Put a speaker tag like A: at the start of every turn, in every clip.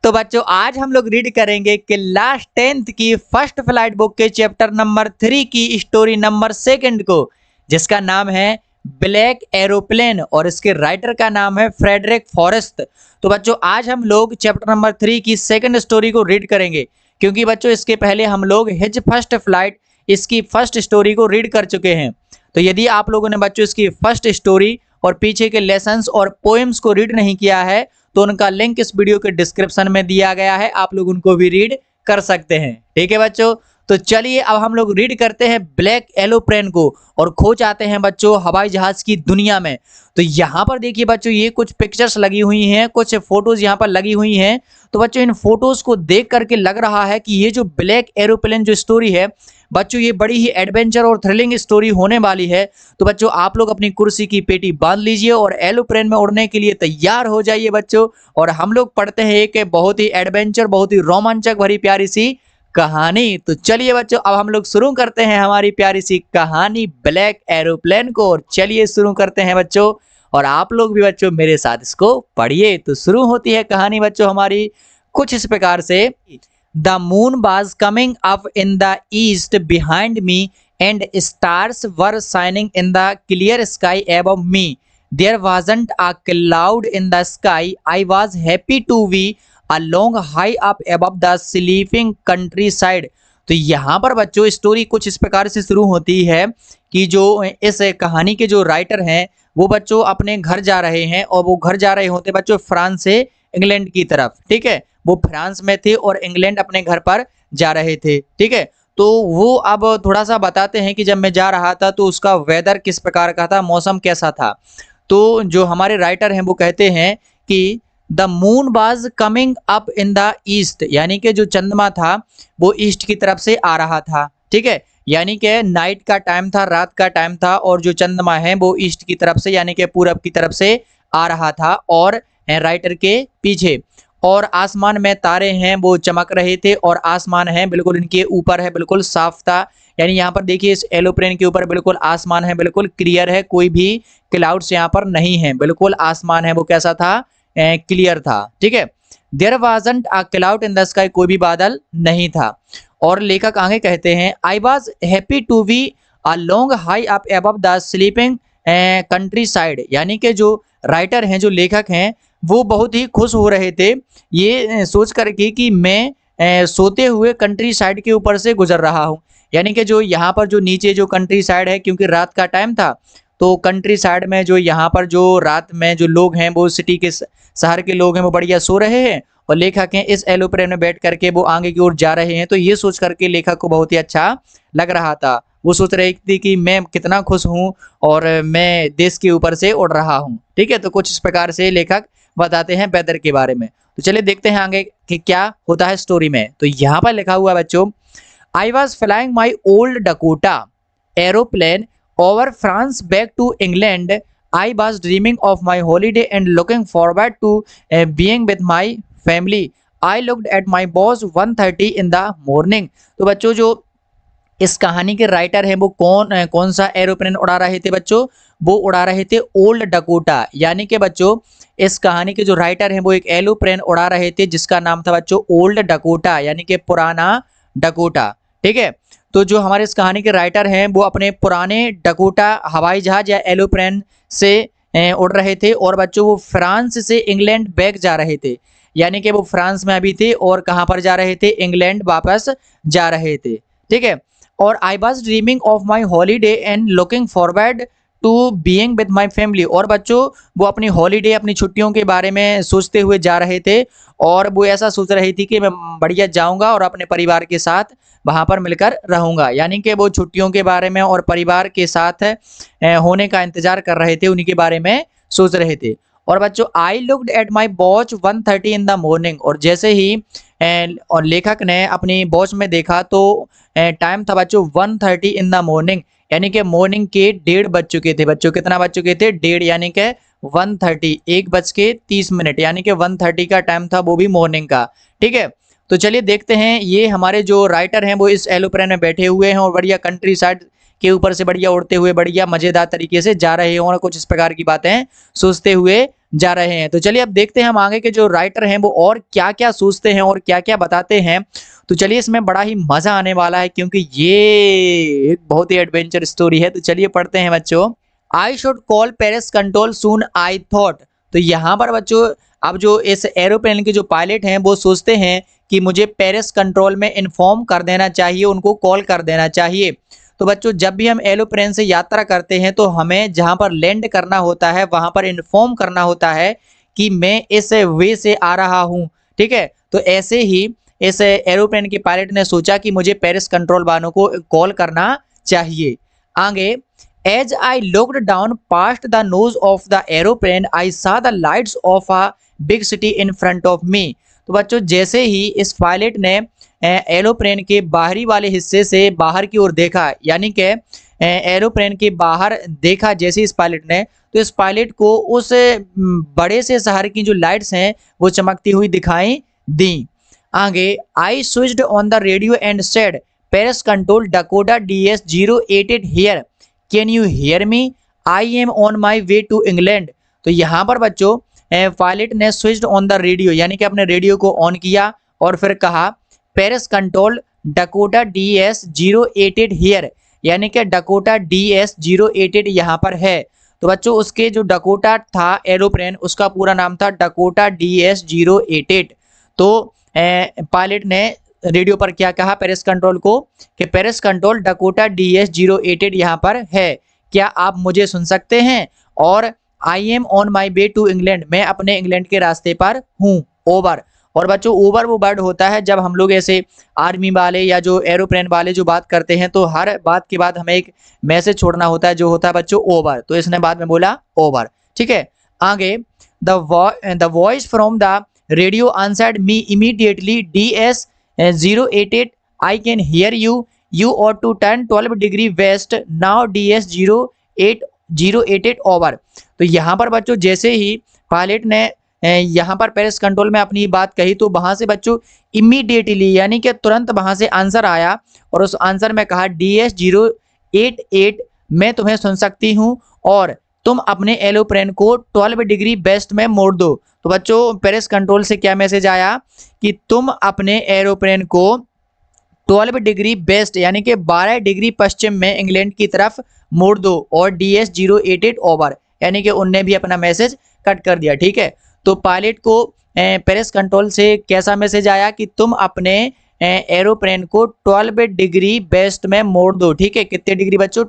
A: तो बच्चों आज हम लोग रीड करेंगे कि क्लास 10th की फर्स्ट फ्लाइट बुक के चैप्टर नंबर 3 की स्टोरी नंबर 2 को, जिसका नाम है ब्लैक एरोप्लेन और इसके राइटर का नाम है फ्रेडरिक फॉरेस्ट। तो बच्चों आज हम लोग चैप्टर नंबर 3 की सेकंड स्टोरी को रीड करेंगे, क्योंकि बच्चों इसके पहले हम लोग हिज फर्स्ट फ्लाइट इसकी फर्स्ट स्टोरी को रीड कर चुके हैं। तो यदि आप लोगों ने बच्चों इसकी फर्स्ट स्टोरी और पीछे के लेसन्स और पोएम्स को रीड नहीं किया है तो उनका लिंक इस वीडियो के डिस्क्रिप्शन में दिया गया है, आप लोग उनको भी रीड कर सकते हैं। ठीक है बच्चों, तो चलिए अब हम लोग रीड करते हैं ब्लैक एरोप्लेन को और खो जाते हैं बच्चों हवाई जहाज की दुनिया में। तो यहाँ पर देखिए बच्चों ये कुछ पिक्चर्स लगी हुई हैं, कुछ फोटोज यहाँ पर लगी हुई हैं। तो बच्चों इन फोटोज को देख करके लग रहा है कि ये जो ब्लैक एरोप्लेन जो स्टोरी है बच्चों ये बड़ी ही एडवेंचर और थ्रिलिंग स्टोरी होने वाली है। तो बच्चों आप लोग अपनी कुर्सी की पेटी बांध लीजिए और एरोप्लेन में उड़ने के लिए तैयार हो जाइए बच्चों। और हम लोग पढ़ते हैं एक बहुत ही एडवेंचर, बहुत ही रोमांचक भरी प्यारी सी कहानी। तो चलिए बच्चों अब हम लोग शुरू करते हैं हमारी प्यारी सी कहानी ब्लैक एरोप्लेन को। और चलिए शुरू करते हैं बच्चों, और आप लोग भी बच्चों मेरे साथ इसको पढ़िए। तो शुरू होती है कहानी बच्चों हमारी कुछ इस प्रकार से। The moon was coming up in the east behind me and stars were shining in the clear sky above me. There wasn't a cloud in the sky. I was happy to be along high up above the sleeping countryside. तो यहाँ पर बच्चों story कुछ इस प्रकार से शुरू होती है कि जो इस कहानी के जो राइटर हैं वो बच्चों अपने घर जा रहे हैं, और वो घर जा रहे होते बच्चों फ्रांस से इंग्लैंड की तरफ। ठीक है, वो फ्रांस में थे और इंग्लैंड अपने घर पर जा रहे थे। ठीक है, तो वो अब थोड़ा सा बताते हैं कि जब मैं जा रहा था तो उसका वेदर किस प्रकार का था, मौसम कैसा था। तो जो हमारे राइटर हैं वो कहते हैं कि the moon was coming up in the east, यानी कि जो चंद्रमा था वो ईस्ट की तरफ से आ रहा था। ठीक है, यानी कि नाइट का टाइम था, रात का टाइम था, और जो चंद्रमा है वो ईस्ट की तरफ से यानी कि पूरब की तरफ से आ रहा था और राइटर के पीछे। और आसमान में तारे हैं वो चमक रहे थे, और आसमान है बिल्कुल इनके ऊपर है, बिल्कुल साफ था। यानी यहाँ पर देखिए इस एरोप्लेन के ऊपर बिल्कुल आसमान है, बिल्कुल क्लियर है, कोई भी क्लाउड्स यहाँ पर नहीं है, बिल्कुल आसमान है वो कैसा था, क्लियर था। ठीक है, there wasn't a cloud in the sky, कोई भी बादल नहीं था। और लेखक आगे कहते हैं I was happy to be a long high up above the sleeping countryside, यानी कि जो राइटर हैं जो लेखक हैं वो बहुत ही खुश हो रहे थे ये सोच करके कि मैं सोते हुए कंट्री साइड के ऊपर से गुजर रहा हूँ। यानी कि जो यहाँ पर जो नीचे जो कंट्री साइड है, क्योंकि रात का टाइम था तो कंट्री साइड में जो यहाँ पर जो रात में जो लोग हैं वो सिटी के शहर के लोग हैं वो बढ़िया सो रहे हैं, और लेखक हैं इस एरोप्लेन में बैठ करके वो आगे की ओर जा रहे हैं। तो ये सोच करके लेखक को बहुत ही अच्छा लग रहा था। वो सोच रही थी कि मैं कितना खुश हूँ और मैं देश के ऊपर से उड़ रहा हूँ। ठीक है, तो कुछ इस प्रकार से लेखक बताते हैं वेदर के बारे में। तो चलिए देखते हैं आगे कि क्या होता है स्टोरी में। तो यहाँ पर लिखा हुआ बच्चों, I was flying my old Dakota aeroplane over France back to England. I was dreaming of my holiday and looking forward to being with my family. I looked at my boss 1:30 in the morning. तो बच्चों जो इस कहानी के writer हैं वो कौन सा एरोप्लेन उड़ा रहे थे बच्चों, वो उड़ा रहे थे ओल्ड डकोटा। यानी कि बच्चों इस कहानी के जो राइटर हैं वो एक एरोप्लेन उड़ा रहे थे जिसका नाम था बच्चों ओल्ड डकोटा, यानी कि पुराना डकोटा। ठीक है, तो जो हमारे इस कहानी के राइटर हैं वो अपने पुराने डकोटा हवाई जहाज या एरोप्लेन से उड़ रहे थे, और बच्चों वो फ्रांस से इंग्लैंड बैक जा रहे थे। यानी कि वो फ्रांस में अभी थे और कहाँ पर जा रहे थे, इंग्लैंड वापस जा रहे थे। ठीक है, और I was dreaming of my holiday and looking forward to being with my family. और बच्चों वो अपनी हॉलीडे अपनी छुट्टियों के बारे में सोचते हुए जा रहे थे, और वो ऐसा सोच रही थी कि मैं बढ़िया जाऊंगा और अपने परिवार के साथ वहां पर मिलकर रहूंगा। यानी कि वो छुट्टियों के बारे में और परिवार के साथ होने का इंतजार कर रहे थे, उन्हीं के बारे में सोच रहे थे। और बच्चों आई looked at my watch 1:30 in the morning, और जैसे ही और लेखक ने अपनी वॉच में देखा तो टाइम था बच्चों 1:30 इन द मॉर्निंग, यानी कि मॉर्निंग के 1:30 बज चुके थे। बच्चों कितना बज चुके थे, 1:30, यानी कि 1:30, 1:30 यानी कि 1:30 का टाइम था, वो भी मॉर्निंग का। ठीक है, तो चलिए देखते हैं ये हमारे जो राइटर हैं वो इस एरोप्लेन में बैठे हुए हैं और बढ़िया कंट्री साइड के ऊपर से बढ़िया उड़ते हुए बढ़िया मजेदार तरीके से जा रहे हैं और कुछ इस प्रकार की बातें सोचते हुए जा रहे हैं। तो चलिए अब देखते हैं हम आगे के जो राइटर हैं वो और क्या क्या सोचते हैं और क्या क्या बताते हैं। तो चलिए इसमें बड़ा ही मजा आने वाला है क्योंकि ये एक बहुत ही एडवेंचर स्टोरी है। तो चलिए पढ़ते हैं बच्चों। I should call Paris control soon I thought. तो यहाँ पर बच्चों अब जो इस एरोप्लेन के जो पायलट हैं वो सोचते हैं कि मुझे पेरिस कंट्रोल में इन्फॉर्म कर देना चाहिए, उनको कॉल कर देना चाहिए। तो बच्चों जब भी हम एरोप्लेन से यात्रा करते हैं तो हमें जहां पर लैंड करना होता है वहां पर इन्फॉर्म करना होता है कि मैं इस वे से आ रहा हूं। ठीक है, तो ऐसे ही इस एरोप्लेन के पायलट ने सोचा कि मुझे पेरिस कंट्रोल वालों को कॉल करना चाहिए। आगे, as I looked down past the nose of the aeroplane I saw the lights of a big city in front of me. तो बच्चों जैसे ही इस पायलट ने एरोप्लेन के बाहरी वाले हिस्से से बाहर की ओर देखा, यानी कि एरोप्लेन के बाहर देखा जैसे इस पायलट ने, तो इस पायलट को उस बड़े से शहर की जो लाइट्स हैं वो चमकती हुई दिखाई दी। आगे, I switched on the radio and said Paris control Dakota DS 088 here, can you hear me, I am on my way to England. तो यहाँ पर बच्चों पायलट ने स्विच्ड ऑन द रेडियो यानी कि अपने रेडियो को ऑन किया और फिर कहा Paris control Dakota DS 088 here, यानी कि डकोटा DS 088 यहाँ पर है। तो बच्चों उसके जो डकोटा था एरोप्लेन उसका पूरा नाम था डकोटा DS 088। तो पायलट ने रेडियो पर क्या कहा पेरिस कंट्रोल को कि पेरिस कंट्रोल डकोटा DS 088 यहाँ पर है, क्या आप मुझे सुन सकते हैं, और I am on my way to England, मैं अपने इंग्लैंड के रास्ते पर हूँ, ओवर। और बच्चों ओवर वो वर्ड होता है जब हम लोग ऐसे आर्मी वाले या जो एरोप्लेन वाले जो बात करते हैं तो हर बात के बाद हमें एक मैसेज छोड़ना होता है जो होता है बच्चों ओवर। तो इसने बाद में बोला ओवर। ठीक है, आगे, the voice from the radio answered me immediately DS 088 I can hear you, you ought to turn 12 degree west now DS 088 over. तो यहाँ पर बच्चों जैसे ही पायलट ने यहाँ पर पेरिस कंट्रोल में अपनी बात कही तो वहां से बच्चों इमीडिएटली यानी कि तुरंत वहां से आंसर आया और उस आंसर में कहा DS 088 मैं तुम्हें सुन सकती हूँ और तुम अपने एरोप्लेन को 12 डिग्री वेस्ट में मोड़ दो। तो बच्चों पेरिस कंट्रोल से क्या मैसेज आया कि तुम अपने एरोप्लेन को 12 डिग्री वेस्ट यानी कि 12 डिग्री पश्चिम में इंग्लैंड की तरफ मोड़ दो और DS 088 ओवर, यानी कि उनने भी अपना मैसेज कट कर दिया। ठीक है, तो पायलट को पेरिस कंट्रोल से कैसा मैसेज आया कि तुम अपने एरोप्लेन को 12 डिग्री वेस्ट में मोड़ दो। ठीक है, कितने डिग्री बच्चों,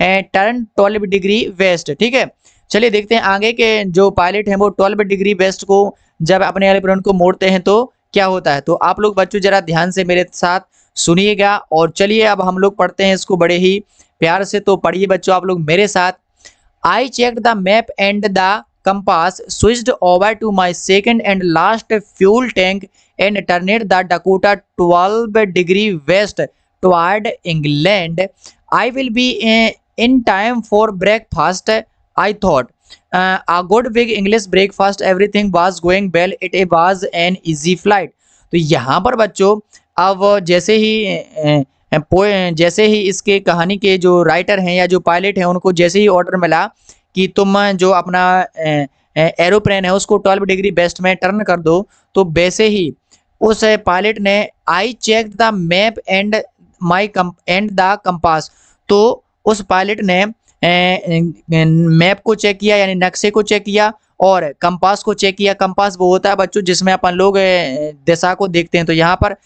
A: टर्न 12 डिग्री वेस्ट। ठीक है, चलिए देखते हैं आगे के जो पायलट हैं वो 12 डिग्री वेस्ट को जब अपने एरोप्लेन को मोड़ते हैं तो क्या होता है। तो आप लोग बच्चों जरा ध्यान से मेरे साथ सुनिएगा और चलिए अब हम लोग पढ़ते हैं इसको बड़े ही प्यार से। तो पढ़िए बच्चों आप लोग मेरे साथ। I check the map and the compass, switched over to my second and last fuel tank and turned the Dakota 12 degree west toward England. I will be in time for breakfast, I thought. A good big English breakfast, everything was going well, it was an easy flight. तो यहाँ पर बच्चों अब जैसे ही इसके कहानी के जो राइटर हैं या जो पायलट हैं उनको जैसे ही ऑर्डर मिला कि तुम जो अपना एरोप्लेन है उसको 12 डिग्री वेस्ट में टर्न कर दो, तो वैसे ही उस पायलट ने I check the map and the compass, तो उस पायलट ने मैप को चेक किया यानी नक्शे को चेक किया और कंपास को चेक किया। कंपास वो होता है बच्चों जिसमें अपन लोग दिशा को देखते हैं। तो यहाँ पर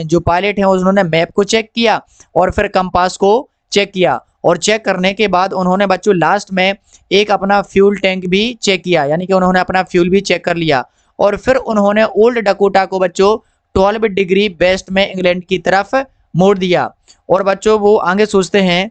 A: जो पायलट हैं उन्होंने मैप को चेक किया और फिर कंपास को चेक किया और चेक करने के बाद उन्होंने बच्चों लास्ट में एक अपना फ्यूल टैंक भी चेक किया, यानी कि उन्होंने अपना फ्यूल भी चेक कर लिया और फिर उन्होंने ओल्ड डकोटा को बच्चों 12 डिग्री वेस्ट में इंग्लैंड की तरफ मोड़ दिया। और बच्चों वो आगे सोचते हैं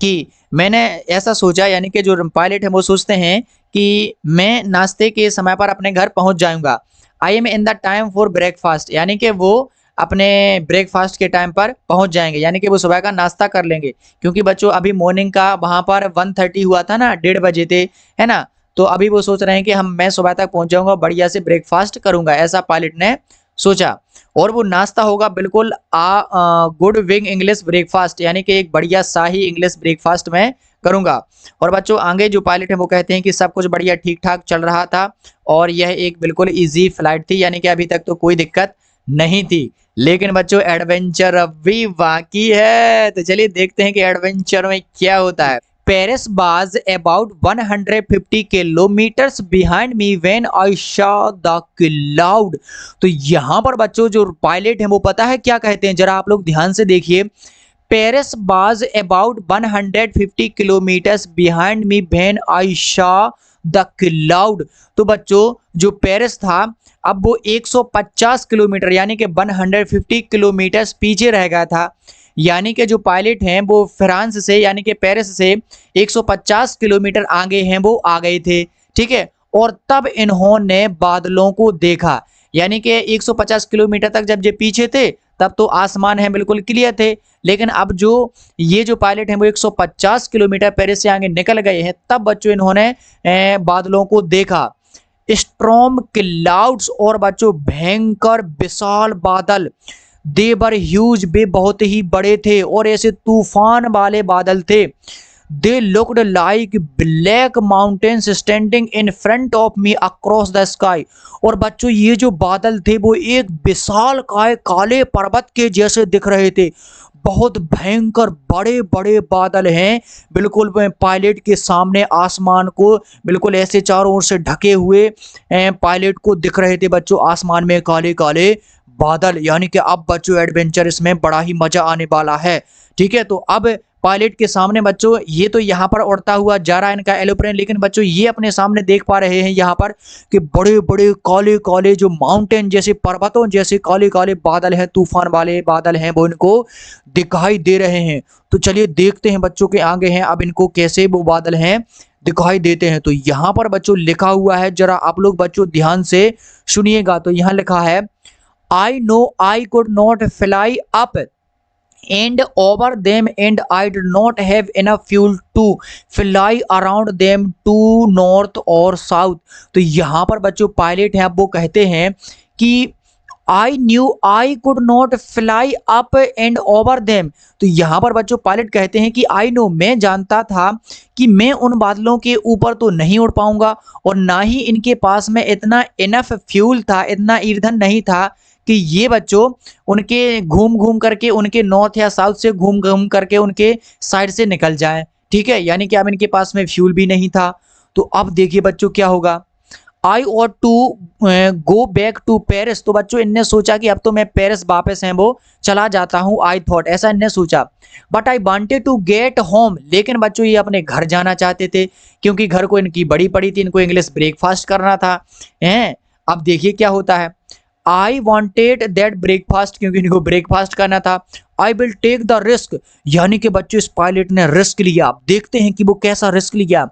A: कि मैंने ऐसा सोचा, यानी कि जो पायलट है वो सोचते हैं कि मैं नाश्ते के समय पर अपने घर पहुंच जाऊंगा। I am in the time for breakfast, यानी कि वो अपने ब्रेकफास्ट के टाइम पर पहुंच जाएंगे, यानी कि वो सुबह का नाश्ता कर लेंगे। क्योंकि बच्चों अभी मॉर्निंग का वहां पर 1:30 हुआ था ना, 1:30 बजे थे, है ना। तो अभी वो सोच रहे हैं कि मैं सुबह तक पहुंच जाऊंगा, बढ़िया से ब्रेकफास्ट करूंगा, ऐसा पायलट ने सोचा। और वो नाश्ता होगा बिल्कुल गुड विंग इंग्लिश ब्रेकफास्ट, यानी कि एक बढ़िया शाही इंग्लिश ब्रेकफास्ट में करूंगा। और बच्चों आगे जो पायलट है वो कहते हैं कि सब कुछ बढ़िया ठीक ठाक चल रहा था और यह एक बिल्कुल इजी फ्लाइट थी, यानी कि अभी तक तो कोई दिक्कत नहीं थी। लेकिन बच्चों एडवेंचर अब भी बाकी है, तो चलिए देखते हैं कि एडवेंचर में क्या होता है। Paris was about 150 kilometres behind me when I saw the cloud. तो यहाँ पर बच्चों जो पायलट हैं वो पता है क्या कहते हैं, जरा आप लोग ध्यान से देखिए। Paris was about 150 kilometres behind me when I saw the cloud. तो बच्चों जो पेरिस था अब वो 150 किलोमीटर यानी कि 150 किलोमीटर पीछे रह गया था। यानी कि जो पायलट हैं वो फ्रांस से यानी कि पेरिस से 150 किलोमीटर आगे हैं, वो आ गए थे। ठीक है, और तब इन्होंने बादलों को देखा। यानी कि 150 किलोमीटर तक जब ये पीछे थे तब तो आसमान है बिल्कुल क्लियर थे, लेकिन अब जो ये जो पायलट हैं वो 150 किलोमीटर पेरिस से आगे निकल गए हैं, तब बच्चों इन्होंने बादलों को देखा। स्ट्रॉम क्लाउड्स, और बच्चों भयंकर विशाल बादल। दे वर ह्यूज, वे बहुत ही बड़े थे और ऐसे तूफान वाले बादल थे। They looked like black mountains standing in front of me across the sky. और बच्चों ये जो बादल थे वो एक विशाल काय काले पर्वत के जैसे दिख रहे थे। बहुत भयंकर बड़े बड़े बादल हैं, बिल्कुल पायलट के सामने आसमान को बिल्कुल ऐसे चारों ओर से ढके हुए पायलट को दिख रहे थे बच्चों, आसमान में काले काले बादल। यानी कि अब बच्चों एडवेंचर इसमें बड़ा ही मजा आने वाला है। ठीक है, तो अब पायलट के सामने बच्चों ये तो यहाँ पर उड़ता हुआ जा रहा है इनका एरोप्लेन, लेकिन बच्चों ये अपने सामने देख पा रहे हैं यहाँ पर कि बड़े बड़े काले काले जो माउंटेन जैसे पर्वतों जैसे काले काले बादल हैं, तूफान वाले बादल हैं, वो इनको दिखाई दे रहे हैं। तो चलिए देखते हैं बच्चों के आगे हैं अब इनको कैसे वो बादल हैं दिखाई देते हैं। तो यहाँ पर बच्चों लिखा हुआ है, जरा आप लोग बच्चों ध्यान से सुनिएगा। तो यहाँ लिखा है, I know I could not fly up and over them and I did not have enough fuel to fly around them to north or south। तो यहाँ पर बच्चों पायलट हैं, अब वो कहते हैं कि I knew I could not fly up and over them। तो यहाँ पर बच्चों पायलट कहते हैं कि I know, मैं जानता था कि मैं उन बादलों के ऊपर तो नहीं उड़ पाऊंगा और ना ही इनके पास में इतना इनफ फ्यूल था, इतना ईंधन नहीं था कि ये बच्चों उनके घूम घूम करके उनके नॉर्थ या साउथ से घूम घूम करके उनके साइड से निकल जाए। ठीक है, यानी कि अब इनके पास में फ्यूल भी नहीं था। तो अब देखिए बच्चों क्या होगा। I ought to go back to Paris. तो बच्चों इनने सोचा कि अब तो मैं पेरिस वापस है वो चला जाता हूँ। आई थॉट, ऐसा इनने सोचा। But I wanted to get home, लेकिन बच्चों ये अपने घर जाना चाहते थे क्योंकि घर को इनकी बड़ी पड़ी थी, इनको इंग्लिश ब्रेकफास्ट करना था। हैं, अब देखिए क्या होता है। आई वॉन्टेड दैट ब्रेकफास्ट, क्योंकि इनको ब्रेकफास्ट करना था। I will take the risk, यानी कि बच्चों इस पायलट ने रिस्क लिया। अब देखते हैं कि वो कैसा रिस्क लिया।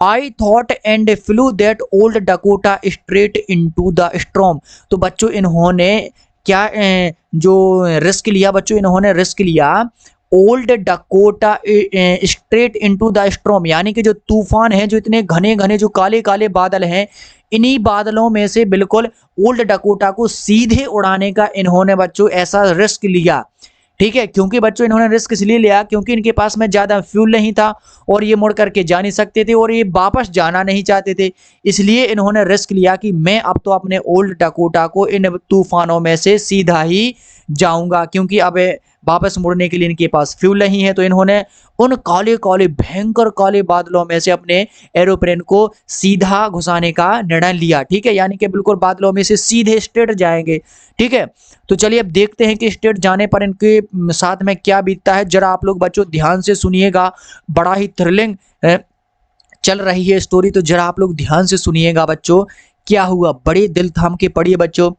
A: I thought and flu that old Dakota straight into the storm. तो बच्चों इन्होंने क्या जो रिस्क लिया, बच्चों इन्होंने रिस्क लिया old Dakota straight into the storm, यानी कि जो तूफान है, जो इतने घने घने जो काले काले बादल हैं, इन्हीं बादलों में से बिल्कुल ओल्ड डकोटा को सीधे उड़ाने का इन्होंने बच्चों ऐसा रिस्क लिया। ठीक है, क्योंकि बच्चों इन्होंने रिस्क इसलिए लिया क्योंकि इनके पास में ज्यादा फ्यूल नहीं था और ये मुड़ करके जा नहीं सकते थे और ये वापस जाना नहीं चाहते थे। इसलिए इन्होंने रिस्क लिया कि मैं अब तो अपने ओल्ड डकोटा को इन तूफानों में से सीधा ही जाऊंगा, क्योंकि अब वापस मुड़ने के लिए इनके पास फ्यूल नहीं है। तो इन्होंने उन काले काले भयंकर काले बादलों में से अपने एरोप्लेन को सीधा घुसाने का निर्णय लिया। ठीक है, यानी कि बिल्कुल बादलों में से सीधे स्ट्रेट जाएंगे। ठीक है, तो चलिए अब देखते हैं कि स्ट्रेट जाने पर इनके साथ में क्या बीतता है। जरा आप लोग बच्चों ध्यान से सुनिएगा, बड़ा ही थ्रिलिंग चल रही है स्टोरी, तो जरा आप लोग ध्यान से सुनिएगा बच्चों क्या हुआ। बड़े दिल थाम के पढ़िए बच्चों।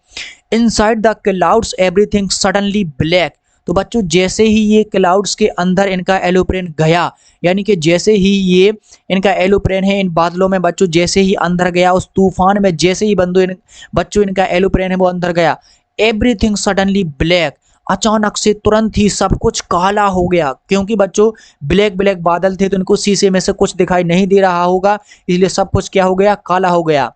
A: Inside the clouds everything suddenly black. तो बच्चों जैसे ही ये क्लाउड्स के अंदर इनका एरोप्लेन गया, यानी कि जैसे ही ये इनका एरोप्लेन है इन बादलों में बच्चों जैसे ही अंदर गया, उस तूफान में जैसे ही बच्चों इनका एरोप्लेन है वो अंदर गया, एवरीथिंग सडनली ब्लैक, अचानक से तुरंत ही सब कुछ काला हो गया। क्योंकि बच्चों ब्लैक ब्लैक बादल थे तो इनको शीशे में से कुछ दिखाई नहीं दे रहा होगा, इसलिए सब कुछ क्या हो गया, काला हो गया।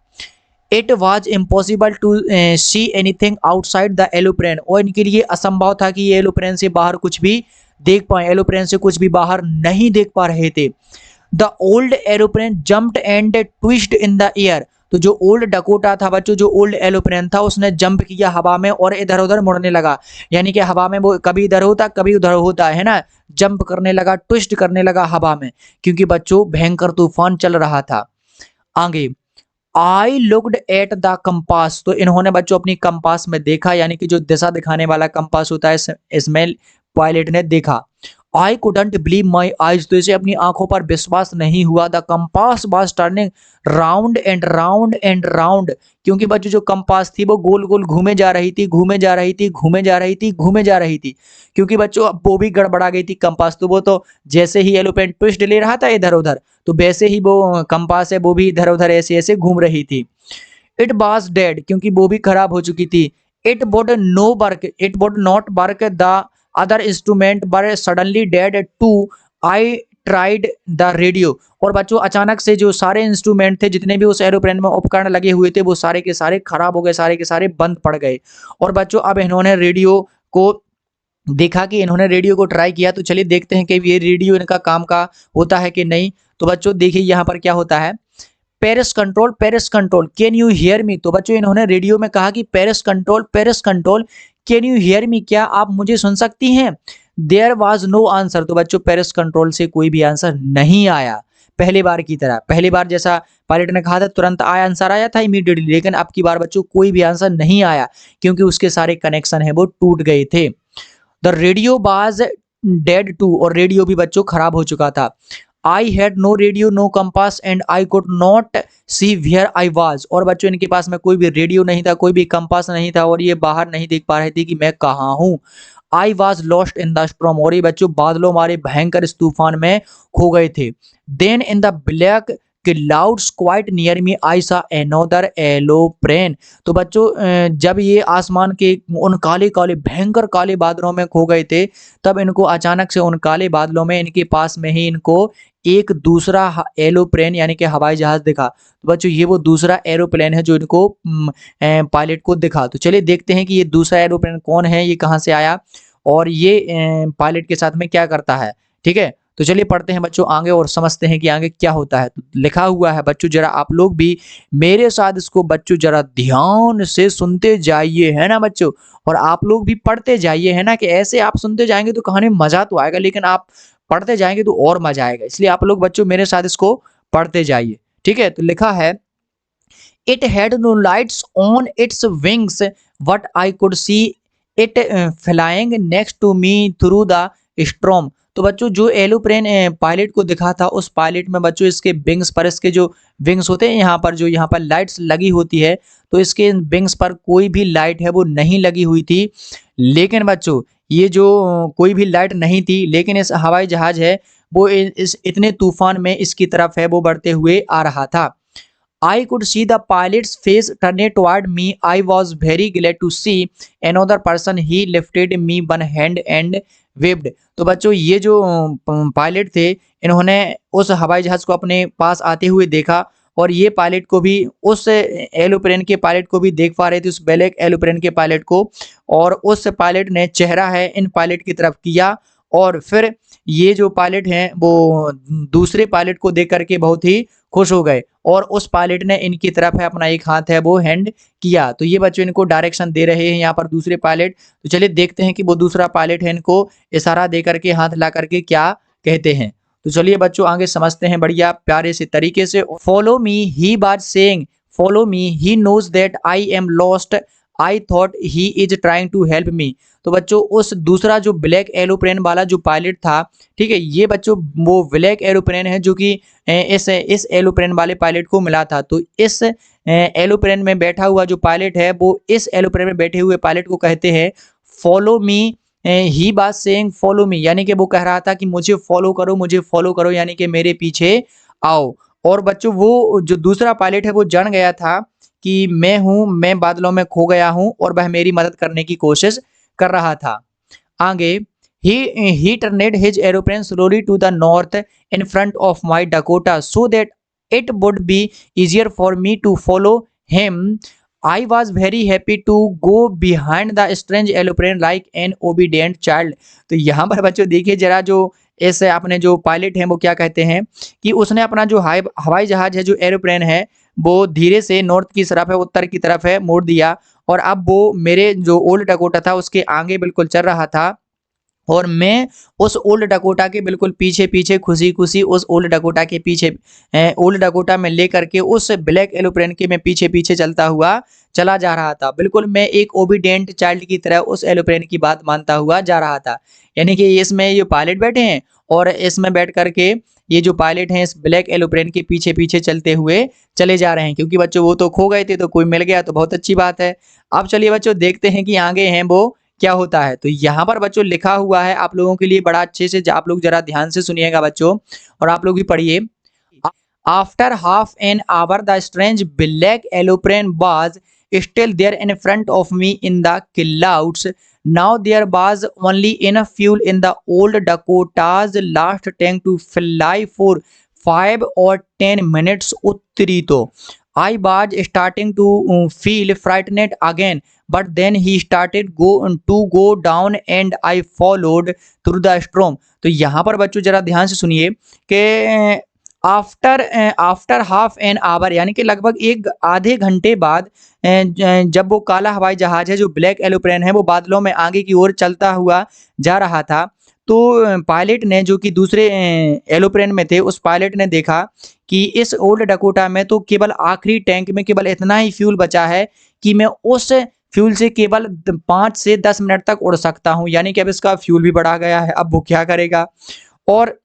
A: It was impossible to see anything outside the aeroplane. और इनके लिए असंभव था कि ये एरोप्लेन से बाहर कुछ भी देख पाए, एरोप्लेन से कुछ भी बाहर नहीं देख पा रहे थे। The old aeroplane jumped and twisted in the air. तो जो ओल्ड डकोटा था बच्चों, जो ओल्ड एरोप्लेन था, उसने जंप किया हवा में और इधर उधर मुड़ने लगा। यानी कि हवा में वो कभी इधर होता कभी उधर होता है ना, जंप करने लगा, ट्विस्ट करने लगा हवा में, क्योंकि बच्चों भयंकर तूफान चल रहा था। आगे, आई लुक्ड एट द कंपास। तो इन्होंने बच्चों अपनी कंपास में देखा, यानी कि जो दिशा दिखाने वाला कंपास होता है, इसमें पायलट ने देखा। I couldn't believe my eyes. तो इसे अपनी आंखों पर विश्वास नहीं हुआ। The compass was turning round and round and round. क्योंकि बच्चों जो कंपास थी वो गोल गोल घूमे जा रही थी, घूमे जा रही थी, घूमे जा रही थी, घूमे जा रही थी। क्योंकि बच्चों अब वो भी गड़बड़ा गई थी कंपास, तो वो तो जैसे ही एलोप्लेन ट्विस्ट ले रहा था इधर उधर, तो वैसे ही वो कंपास है वो भी इधर उधर ऐसे ऐसे घूम रही थी। It was dead. क्योंकि वो भी खराब हो चुकी थी। It would no work, it would not work. The other instrument were suddenly dead too. I tried the radio. और बच्चों अचानक से जो सारे इंस्ट्रूमेंट थे, जितने भी उस एरोप्लेन में उपकरण लगे हुए थे, वो सारे के सारे खराब हो गए, सारे के सारे बंद पड़ गए। और बच्चों अब इन्होंने रेडियो को देखा, कि इन्होंने रेडियो को ट्राई किया। तो चलिए देखते हैं कि ये रेडियो इनका काम का होता है कि नहीं। तो बच्चों देखिए यहाँ पर क्या होता है। Paris control can you hear me. तो बच्चों इन्होंने रेडियो में कहा कि Paris control can you hear me, क्या आप मुझे सुन सकती हैं। There was no answer. तो बच्चों पेरिस कंट्रोल से कोई भी आंसर नहीं आया। पहली बार की तरह, पहली बार जैसा पायलट ने कहा था तुरंत आया, आंसर आया था इमीडिएटली, लेकिन अब की बार बच्चों कोई भी आंसर नहीं आया, क्योंकि उसके सारे कनेक्शन है वो टूट गए थे। The radio was dead too. और रेडियो भी बच्चों खराब हो चुका था। I had no radio no compass and I could not see where I was. और बच्चों इनके पास में कोई भी रेडियो नहीं था, कोई भी कंपास नहीं था, और ये बाहर नहीं देख पा रहे थे कि मैं कहाँ हूँ। I was lost in the storm. और ये बच्चों बादलों मारे भयंकर इस तूफान में खो गए थे। Then in the black clouds quite near me I saw another एलोप्लेन। तो बच्चों जब ये आसमान के उन काले काले भयंकर काले बादलों में खो गए थे, तब इनको अचानक से उन काले बादलों में इनके पास में ही इनको एक दूसरा एरोप्लेन यानी कि हवाई जहाज दिखा। तो बच्चों ये वो दूसरा एरोप्लेन है जो इनको पायलट को दिखा। तो चलिए देखते हैं कि ये दूसरा एरोप्लेन कौन है, ये कहाँ से आया और ये पायलट के साथ में क्या करता है। ठीक है, तो चलिए पढ़ते हैं बच्चों आगे और समझते हैं कि आगे क्या होता है। तो लिखा हुआ है बच्चों, जरा आप लोग भी मेरे साथ इसको बच्चों जरा ध्यान से सुनते जाइए, है ना बच्चों, और आप लोग भी पढ़ते जाइए, है ना, कि ऐसे आप सुनते जाएंगे तो कहानी में मजा तो आएगा, लेकिन आप पढ़ते जाएंगे तो और मजा आएगा। इसलिए आप लोग बच्चों मेरे साथ इसको पढ़ते जाइए। ठीक है, तो लिखा है it had no lights on its wings but I could see it flying next to me through the storm. तो बच्चों जो एरोप्लेन पायलट को दिखा था, उस पायलट में बच्चों इसके विंग्स पर, इसके जो विंग्स होते हैं यहाँ पर, जो यहाँ पर लाइट्स लगी होती है, तो इसके विंग्स पर कोई भी लाइट है वो नहीं लगी हुई थी। लेकिन बच्चों ये जो कोई भी लाइट नहीं थी, लेकिन इस हवाई जहाज है वो इस इतने तूफान में इसकी तरफ है वो बढ़ते हुए आ रहा था। I could see the pilot's face turn toward me. I was very glad to see another person. He lifted me one hand and waved. तो बच्चों ये जो पायलट थे, इन्होंने उस हवाई जहाज को अपने पास आते हुए देखा, और ये पायलट को भी, उस एरोप्लेन के पायलट को भी देख पा रहे थे, उस ब्लैक एरोप्लेन के पायलट को। और उस पायलट ने चेहरा है इन पायलट की तरफ किया, और फिर ये जो पायलट हैं वो दूसरे पायलट को देख करके बहुत ही खुश हो गए, और उस पायलट ने इनकी तरफ है अपना एक हाथ है वो हैंड किया। तो ये बच्चों इनको डायरेक्शन दे रहे हैं यहाँ पर दूसरे पायलट। तो चलिए देखते हैं कि वो दूसरा पायलट है इनको इशारा दे करके, हाथ ला करके क्या कहते हैं। तो चलिए बच्चों आगे समझते हैं बढ़िया प्यारे से तरीके से। Follow me he was saying, follow me he knows that I am lost, I thought he is trying to help me. तो बच्चों उस दूसरा जो ब्लैक एरोप्लेन वाला जो पायलट था, ठीक है, ये बच्चों वो ब्लैक एरोप्लेन है जो कि इस एरोप्लेन वाले पायलट को मिला था। तो इस एरोप्लेन में बैठा हुआ जो पायलट है वो इस एरोप्लेन में बैठे हुए पायलट को कहते हैं follow me. He was saying follow मी, यानी कि वो कह रहा था कि मुझे फॉलो करो, मुझे फॉलो करो, यानी कि मेरे पीछे आओ। और बच्चों वो जो दूसरा पायलट है वो जान गया था कि मैं हूँ, मैं बादलों में खो गया हूँ, और वह मेरी मदद करने की कोशिश कर रहा था। आगे, he turned his aeroplane slowly to the north in front of my Dakota so that it would be easier for me to follow him. I was very happy to go behind the strange aeroplane like an obedient child. तो यहाँ पर बच्चों देखिए जरा, जो ऐसे अपने जो पायलट हैं वो क्या कहते हैं कि उसने अपना जो हवाई जहाज है, जो एरोप्लेन है, वो धीरे से नॉर्थ की तरफ है, उत्तर की तरफ है, मोड़ दिया। और अब वो मेरे जो ओल्ड डकोटा था उसके आगे बिल्कुल चल रहा था, और मैं उस ओल्ड डकोटा के बिल्कुल पीछे पीछे खुशी खुशी उस ओल्ड डकोटा के पीछे ओल्ड डकोटा में लेकर के उस ब्लैक एरोप्लेन के मैं पीछे पीछे चलता हुआ चला जा रहा था। बिल्कुल मैं एक ओबीडिएंट चाइल्ड की तरह उस एरोप्लेन की बात मानता हुआ जा रहा था। यानी कि इसमें ये पायलट बैठे हैं और इसमें बैठ करके ये जो पायलट हैं इस ब्लैक एरोप्लेन के पीछे पीछे चलते हुए चले जा रहे हैं, क्योंकि बच्चों वो तो खो गए थे तो कोई मिल गया तो बहुत अच्छी बात है। अब चलिए बच्चों देखते हैं कि आगे हैं वो क्या होता है। तो यहाँ पर बच्चों लिखा हुआ है आप लोगों के लिए बड़ा अच्छे से, आप लोग जरा ध्यान से सुनिएगा बच्चों और आप लोग भी पढ़िए। After half an hour the strange black aeroplane was still there in front of me in the clouds. Now there was only enough fuel in the old Dakota's last tank to fly for 5 or 10 minutes उत्तरी। तो I was starting to feel frightened again, but then he started to go down and I followed through the storm। तो यहाँ पर बच्चों जरा ध्यान से सुनिए कि आफ्टर हाफ एन आवर यानी कि लगभग एक आधे घंटे बाद जब वो काला हवाई जहाज है जो ब्लैक एरोप्लेन है वो बादलों में आगे की ओर चलता हुआ जा रहा था, तो पायलट ने जो कि दूसरे एरोप्लेन में थे उस पायलट ने देखा कि इस ओल्ड डकोटा में तो केवल आखिरी टैंक में केवल इतना ही फ्यूल बचा है कि मैं उस फ्यूल से केवल 5 से 10 मिनट तक उड़ सकता हूं। यानी कि अब इसका फ्यूल भी बढ़ा गया है, अब वो क्या करेगा। और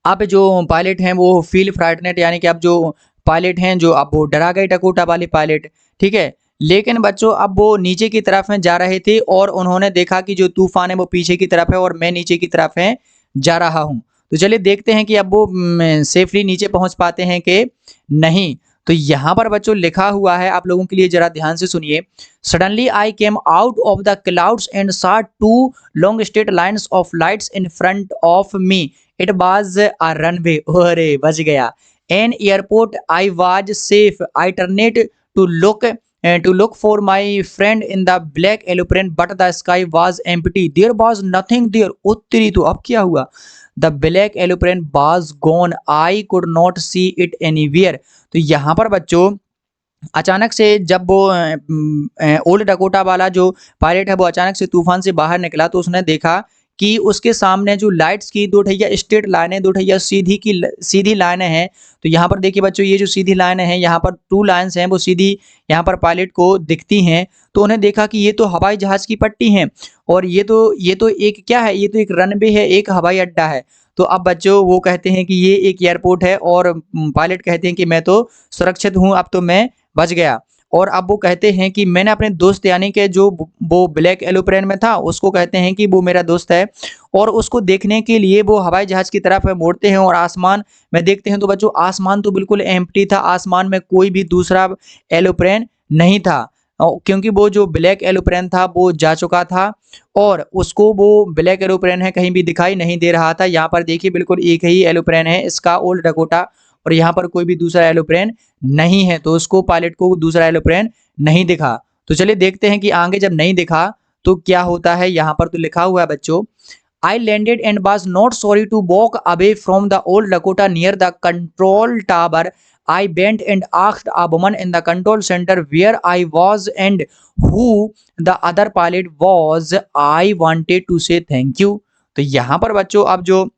A: अब जो पायलट हैं वो फील फ्राइटनेड, यानी कि अब जो पायलट हैं जो अब वो डरा गए डकोटा वाले पायलट, ठीक है। लेकिन बच्चों अब वो नीचे की तरफ में जा रहे थे और उन्होंने देखा कि जो तूफान है वो पीछे की तरफ है और मैं नीचे की तरफ है जा रहा हूँ। तो चलिए देखते हैं कि अब वो सेफली नीचे पहुंच पाते हैं कि नहीं। तो यहाँ पर बच्चों लिखा हुआ है आप लोगों के लिए, जरा ध्यान से सुनिए। Suddenly I came out of the clouds and saw 2 long straight lines of lights in front of me. It was a runway. अरे बच गया। An airport I was safe. I turned to look for my friend in the black aeroplane, but the sky was empty. There was nothing there। उत्तरी। तो अब क्या हुआ? The black aeroplane was gone। I could not see it anywhere। तो यहाँ पर बच्चों अचानक से जब वो ओल्ड डकोटा वाला जो पायलट है वो अचानक से तूफान से बाहर निकला तो उसने देखा कि उसके सामने जो लाइट्स की 2 ठैया स्ट्रेट लाइनें, 2 ठैया सीधी लाइनें हैं। तो यहाँ पर देखिए बच्चों ये जो सीधी लाइनें हैं यहाँ पर 2 लाइन्स हैं वो सीधी यहाँ पर पायलट को दिखती हैं। तो उन्हें देखा कि ये तो हवाई जहाज की पट्टी है और ये तो एक क्या है, ये तो एक रनवे है, एक हवाई अड्डा है। तो अब बच्चों वो कहते हैं कि ये एक एयरपोर्ट है और पायलट कहते हैं कि मैं तो सुरक्षित हूँ, अब तो मैं बच गया। और अब वो कहते हैं कि मैंने अपने दोस्त यानी कि जो वो ब्लैक एरोप्लेन में था उसको कहते हैं कि वो मेरा दोस्त है, और उसको देखने के लिए वो हवाई जहाज की तरफ मोड़ते हैं और आसमान में देखते हैं। तो बच्चों आसमान तो बिल्कुल एम्प्टी था, आसमान में कोई भी दूसरा एरोप्लेन नहीं था, क्योंकि वो जो ब्लैक एरोप्लेन था वो जा चुका था और उसको वो ब्लैक एरोप्लेन है कहीं भी दिखाई नहीं दे रहा था। यहाँ पर देखिए बिल्कुल एक ही एरोप्लेन है इसका, ओल्ड डकोटा, और यहाँ पर कोई भी दूसरा एरोप्लेन नहीं है, तो उसको पायलट को दूसरा एरोप्लेन नहीं दिखा। तो चलिए देखते हैं कि आगे जब नहीं दिखा तो क्या होता है। यहाँ पर तो लिखा हुआ है बच्चों, I landed and was not sorry to walk away from the old Dakota near the control tower। I went and asked a woman in the control center where I was and who the other pilot was। I wanted to say thank you। तो यहाँ पर बच्चों अब जो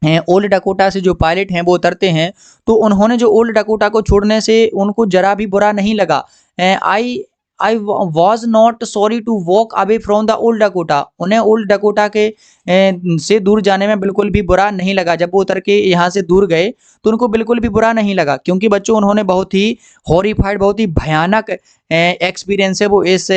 A: old Dakota से जो pilot हैं वो उतरते हैं तो उन्होंने जो ओल्ड डकोटा को छोड़ने से उनको जरा भी बुरा नहीं लगा। I was not sorry to walk away from the old Dakota. उन्हें ओल्ड डकोटा के से दूर जाने में बिल्कुल भी बुरा नहीं लगा। जब वो उतर के यहाँ से दूर गए तो उनको बिल्कुल भी बुरा नहीं लगा, क्योंकि बच्चों उन्होंने बहुत ही हॉरिफाइड, बहुत ही भयानक एक्सपीरियंस है वो इस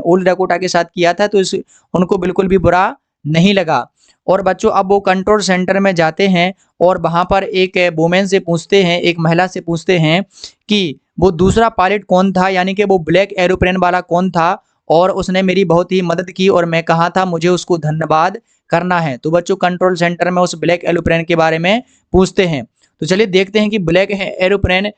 A: ओल्ड डकोटा के साथ किया था, तो इस उनको बिल्कुल भी बुरा नहीं लगा। और बच्चों अब वो कंट्रोल सेंटर में जाते हैं और वहाँ पर एक वुमेन से पूछते हैं, एक महिला से पूछते हैं कि वो दूसरा पायलट कौन था, यानी कि वो ब्लैक एरोप्लेन वाला कौन था और उसने मेरी बहुत ही मदद की और मैं कहाँ था, मुझे उसको धन्यवाद करना है। तो बच्चों कंट्रोल सेंटर में उस ब्लैक एरोप्लेन के बारे में पूछते हैं। तो चलिए देखते हैं कि ब्लैक एरोप्लेन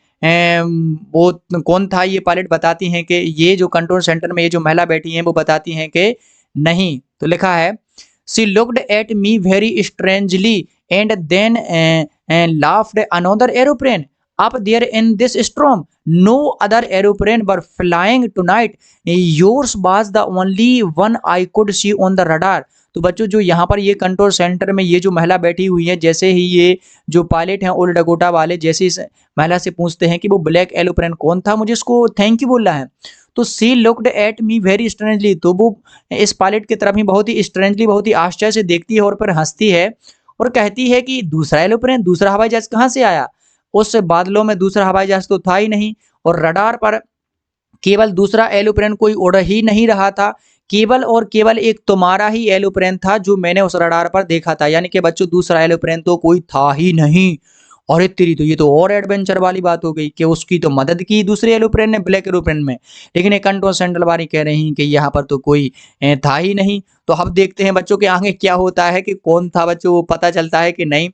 A: वो कौन था। ये पायलट बताती हैं कि ये जो कंट्रोल सेंटर में ये जो महिला बैठी हैं वो बताती हैं कि नहीं। तो लिखा है she looked at me very strangely and then laughed another aeroplane up there in this storm. No other aeroplane were flying tonight. Yours was the only one I could see on the radar. तो बच्चों जो यहाँ पर ये control centre में ये जो महिला बैठी हुई है, जैसे ही ये जो पायलट हैं ओल्ड डकोटा वाले जैसे इस महिला से पूछते हैं कि वो ब्लैक एरोप्लेन कौन था, मुझे इसको थैंक यू बोल रहा है, तो she looked at me very strangely, तो वो इस पायलट की तरफ ही बहुत ही स्ट्रेंजली, बहुत ही आश्चर्य से देखती है और फिर हंसती है और कहती है कि दूसरा एरोप्लेन, दूसरा हवाई जहाज कहाँ से आया? उस बादलों में दूसरा हवाई जहाज तो था ही नहीं और रडार पर केवल दूसरा एरोप्लेन कोई उड़ ही नहीं रहा था, केवल और केवल एक तुम्हारा ही एरोप्लेन था जो मैंने उस रडार पर देखा था। यानी कि बच्चों दूसरा एरोप्लेन तो कोई था ही नहीं। अरे तेरी, तो ये तो और एडवेंचर वाली बात हो गई कि उसकी तो मदद की दूसरे एरोप्लेन ने, ब्लैक एरोप्लेन में, लेकिन एक कंट्रोल सेंटर वाली कह रही हैं कि यहाँ पर तो कोई था ही नहीं। तो अब देखते हैं बच्चों के आगे क्या होता है कि कौन था बच्चों, वो पता चलता है कि नहीं।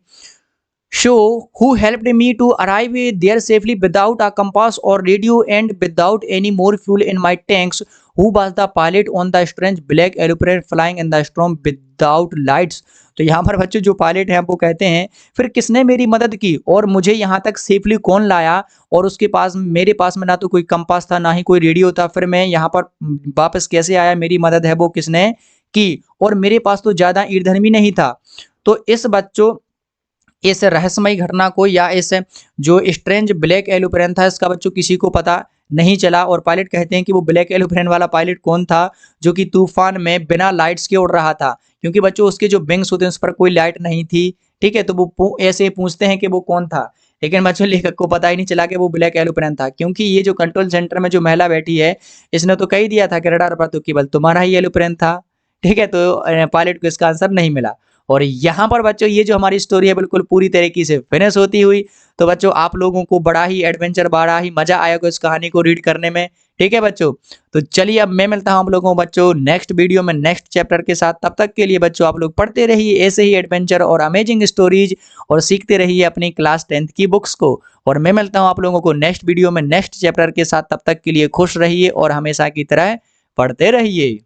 A: Show who helped me to arrive there safely without a compass or radio and without any more fuel in my tanks. Who was the pilot on the strange black aeroplane flying in the storm without lights? तो यहाँ पर बच्चों जो pilot हैं वो कहते हैं फिर किसने मेरी मदद की और मुझे यहाँ तक सेफली कौन लाया, और उसके पास, मेरे पास में ना तो कोई कंपास था ना ही कोई रेडियो था, फिर मैं यहाँ पर वापस कैसे आया, मेरी मदद है वो किसने की, और मेरे पास तो ज़्यादा ईंधन भी नहीं था। तो इस बच्चों इस रहस्यमयी घटना को या इस जो स्ट्रेंज ब्लैक एरोप्लेन था इसका बच्चों किसी को पता नहीं चला। और पायलट कहते हैं कि वो ब्लैक एरोप्लेन वाला पायलट कौन था जो कि तूफान में बिना लाइट्स के उड़ रहा था, क्योंकि बच्चों उसके जो विंग्स होते हैं उस पर कोई लाइट नहीं थी। ठीक है, तो वो ऐसे पूछते हैं कि वो कौन था, लेकिन बच्चों लेखक को पता ही नहीं चला कि वो ब्लैक एरोप्लेन था, क्योंकि ये जो कंट्रोल सेंटर में जो महिला बैठी है इसने तो कही दिया था कि रडार पर तो केवल तुम्हारा ही एरोप्लेन था। ठीक है, तो पायलट को इसका आंसर नहीं मिला। और यहाँ पर बच्चों ये जो हमारी स्टोरी है बिल्कुल पूरी तरीके से फिनिश होती हुई। तो बच्चों आप लोगों को बड़ा ही एडवेंचर, बड़ा ही मजा आएगा इस कहानी को रीड करने में। ठीक है बच्चों, तो चलिए अब मैं मिलता हूँ आप लोगों को बच्चों नेक्स्ट वीडियो में नेक्स्ट चैप्टर के साथ। तब तक के लिए बच्चों आप लोग पढ़ते रहिए ऐसे ही एडवेंचर और अमेजिंग स्टोरीज और सीखते रहिए अपनी क्लास 10th की बुक्स को। और मैं मिलता हूँ आप लोगों को नेक्स्ट वीडियो में नेक्स्ट चैप्टर के साथ। तब तक के लिए खुश रहिए और हमेशा की तरह पढ़ते रहिए।